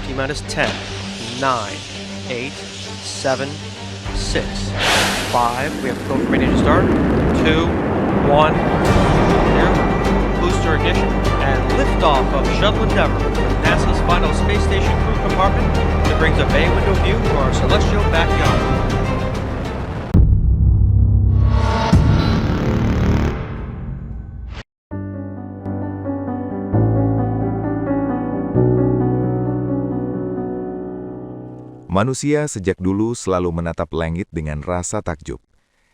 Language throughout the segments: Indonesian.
T-minus 10, 9, 8, 7, 6, 5. We have the code ready to start. 2, 1, 0. Booster ignition and liftoff of Shuttle Endeavour with NASA's final space station crew compartment that brings a bay window view to our celestial backyard. Manusia sejak dulu selalu menatap langit dengan rasa takjub.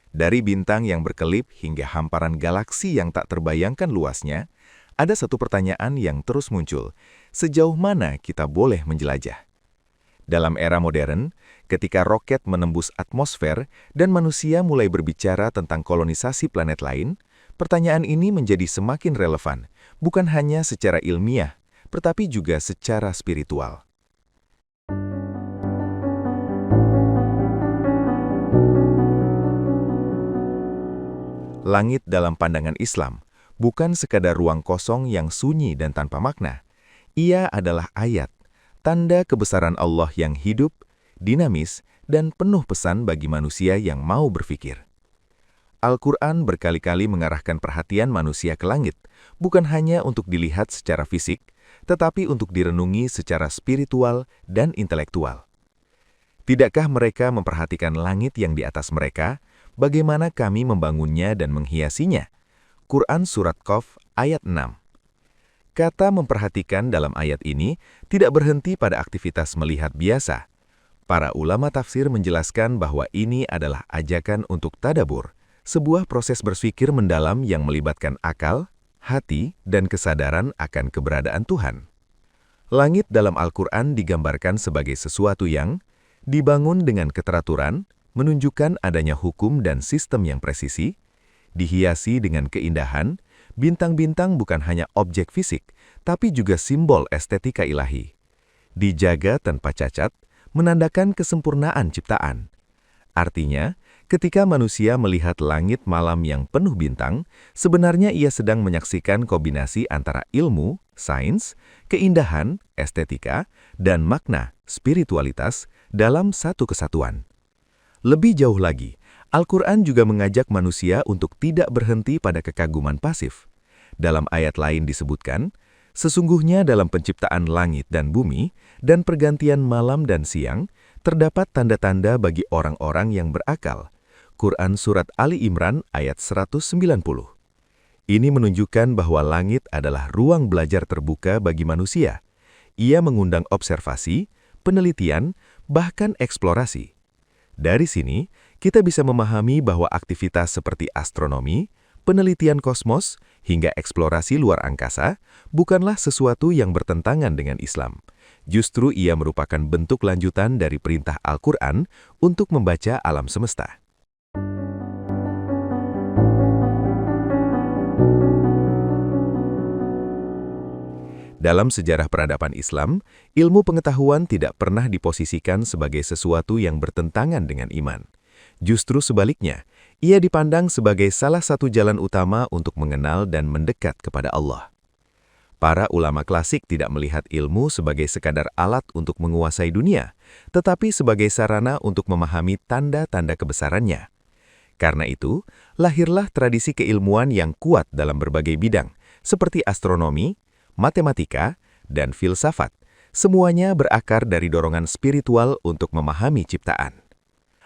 Dari bintang yang berkelip hingga hamparan galaksi yang tak terbayangkan luasnya, ada satu pertanyaan yang terus muncul, sejauh mana kita boleh menjelajah? Dalam era modern, ketika roket menembus atmosfer dan manusia mulai berbicara tentang kolonisasi planet lain, pertanyaan ini menjadi semakin relevan, bukan hanya secara ilmiah, tetapi juga secara spiritual. Langit dalam pandangan Islam bukan sekadar ruang kosong yang sunyi dan tanpa makna. Ia adalah ayat, tanda kebesaran Allah yang hidup, dinamis, dan penuh pesan bagi manusia yang mau berpikir. Al-Quran berkali-kali mengarahkan perhatian manusia ke langit, bukan hanya untuk dilihat secara fisik, tetapi untuk direnungi secara spiritual dan intelektual. Tidakkah mereka memperhatikan langit yang di atas mereka? Bagaimana kami membangunnya dan menghiasinya? Quran Surat Qaf ayat 6. Kata memperhatikan dalam ayat ini tidak berhenti pada aktivitas melihat biasa. Para ulama tafsir menjelaskan bahwa ini adalah ajakan untuk tadabur, sebuah proses berpikir mendalam yang melibatkan akal, hati, dan kesadaran akan keberadaan Tuhan. Langit dalam Al-Quran digambarkan sebagai sesuatu yang dibangun dengan keteraturan, menunjukkan adanya hukum dan sistem yang presisi, dihiasi dengan keindahan. Bintang-bintang bukan hanya objek fisik, tapi juga simbol estetika ilahi. Dijaga tanpa cacat, menandakan kesempurnaan ciptaan. Artinya, ketika manusia melihat langit malam yang penuh bintang, sebenarnya ia sedang menyaksikan kombinasi antara ilmu, sains, keindahan, estetika, dan makna, spiritualitas dalam satu kesatuan. Lebih jauh lagi, Al-Quran juga mengajak manusia untuk tidak berhenti pada kekaguman pasif. Dalam ayat lain disebutkan, sesungguhnya dalam penciptaan langit dan bumi, dan pergantian malam dan siang, terdapat tanda-tanda bagi orang-orang yang berakal. Quran Surat Ali Imran ayat 190. Ini menunjukkan bahwa langit adalah ruang belajar terbuka bagi manusia. Ia mengundang observasi, penelitian, bahkan eksplorasi. Dari sini, kita bisa memahami bahwa aktivitas seperti astronomi, penelitian kosmos, hingga eksplorasi luar angkasa bukanlah sesuatu yang bertentangan dengan Islam. Justru ia merupakan bentuk lanjutan dari perintah Al-Quran untuk membaca alam semesta. Dalam sejarah peradaban Islam, ilmu pengetahuan tidak pernah diposisikan sebagai sesuatu yang bertentangan dengan iman. Justru sebaliknya, ia dipandang sebagai salah satu jalan utama untuk mengenal dan mendekat kepada Allah. Para ulama klasik tidak melihat ilmu sebagai sekadar alat untuk menguasai dunia, tetapi sebagai sarana untuk memahami tanda-tanda kebesarannya. Karena itu, lahirlah tradisi keilmuan yang kuat dalam berbagai bidang, seperti astronomi, matematika, dan filsafat. Semuanya berakar dari dorongan spiritual untuk memahami ciptaan.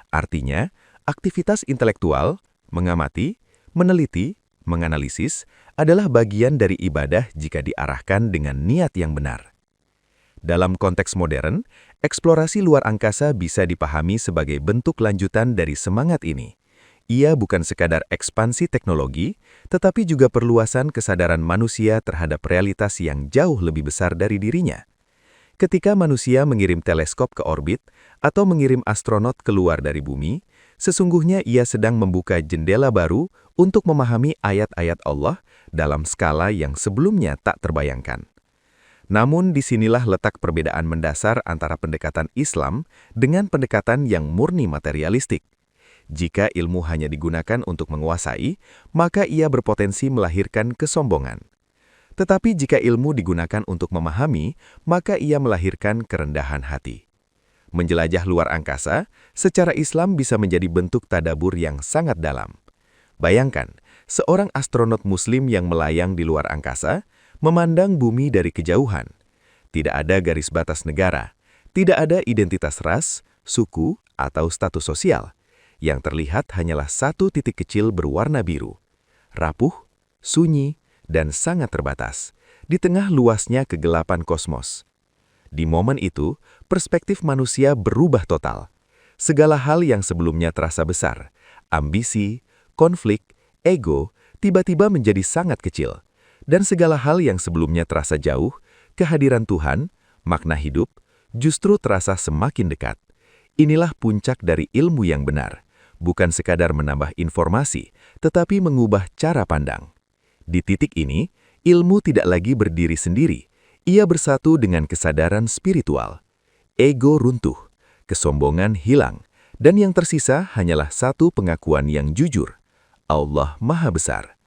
Artinya, aktivitas intelektual, mengamati, meneliti, menganalisis, adalah bagian dari ibadah jika diarahkan dengan niat yang benar. Dalam konteks modern, eksplorasi luar angkasa bisa dipahami sebagai bentuk lanjutan dari semangat ini. Ia bukan sekadar ekspansi teknologi, tetapi juga perluasan kesadaran manusia terhadap realitas yang jauh lebih besar dari dirinya. Ketika manusia mengirim teleskop ke orbit atau mengirim astronot keluar dari bumi, sesungguhnya ia sedang membuka jendela baru untuk memahami ayat-ayat Allah dalam skala yang sebelumnya tak terbayangkan. Namun disinilah letak perbedaan mendasar antara pendekatan Islam dengan pendekatan yang murni materialistik. Jika ilmu hanya digunakan untuk menguasai, maka ia berpotensi melahirkan kesombongan. Tetapi jika ilmu digunakan untuk memahami, maka ia melahirkan kerendahan hati. Menjelajah luar angkasa, secara Islam bisa menjadi bentuk tadabur yang sangat dalam. Bayangkan, seorang astronot muslim yang melayang di luar angkasa, memandang bumi dari kejauhan. Tidak ada garis batas negara, tidak ada identitas ras, suku, atau status sosial. Yang terlihat hanyalah satu titik kecil berwarna biru. Rapuh, sunyi, dan sangat terbatas, di tengah luasnya kegelapan kosmos. Di momen itu, perspektif manusia berubah total. Segala hal yang sebelumnya terasa besar, ambisi, konflik, ego, tiba-tiba menjadi sangat kecil. Dan segala hal yang sebelumnya terasa jauh, kehadiran Tuhan, makna hidup, justru terasa semakin dekat. Inilah puncak dari ilmu yang benar, bukan sekadar menambah informasi, tetapi mengubah cara pandang. Di titik ini, ilmu tidak lagi berdiri sendiri, ia bersatu dengan kesadaran spiritual. Ego runtuh, kesombongan hilang, dan yang tersisa hanyalah satu pengakuan yang jujur. Allah Maha Besar.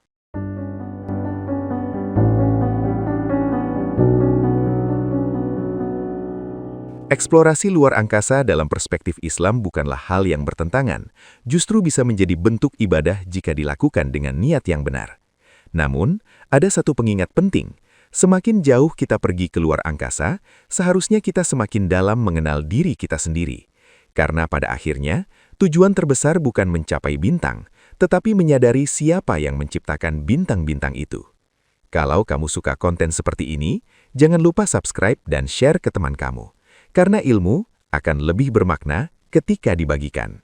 Eksplorasi luar angkasa dalam perspektif Islam bukanlah hal yang bertentangan, justru bisa menjadi bentuk ibadah jika dilakukan dengan niat yang benar. Namun, ada satu pengingat penting. Semakin jauh kita pergi ke luar angkasa, seharusnya kita semakin dalam mengenal diri kita sendiri. Karena pada akhirnya, tujuan terbesar bukan mencapai bintang, tetapi menyadari siapa yang menciptakan bintang-bintang itu. Kalau kamu suka konten seperti ini, jangan lupa subscribe dan share ke teman kamu. Karena ilmu akan lebih bermakna ketika dibagikan.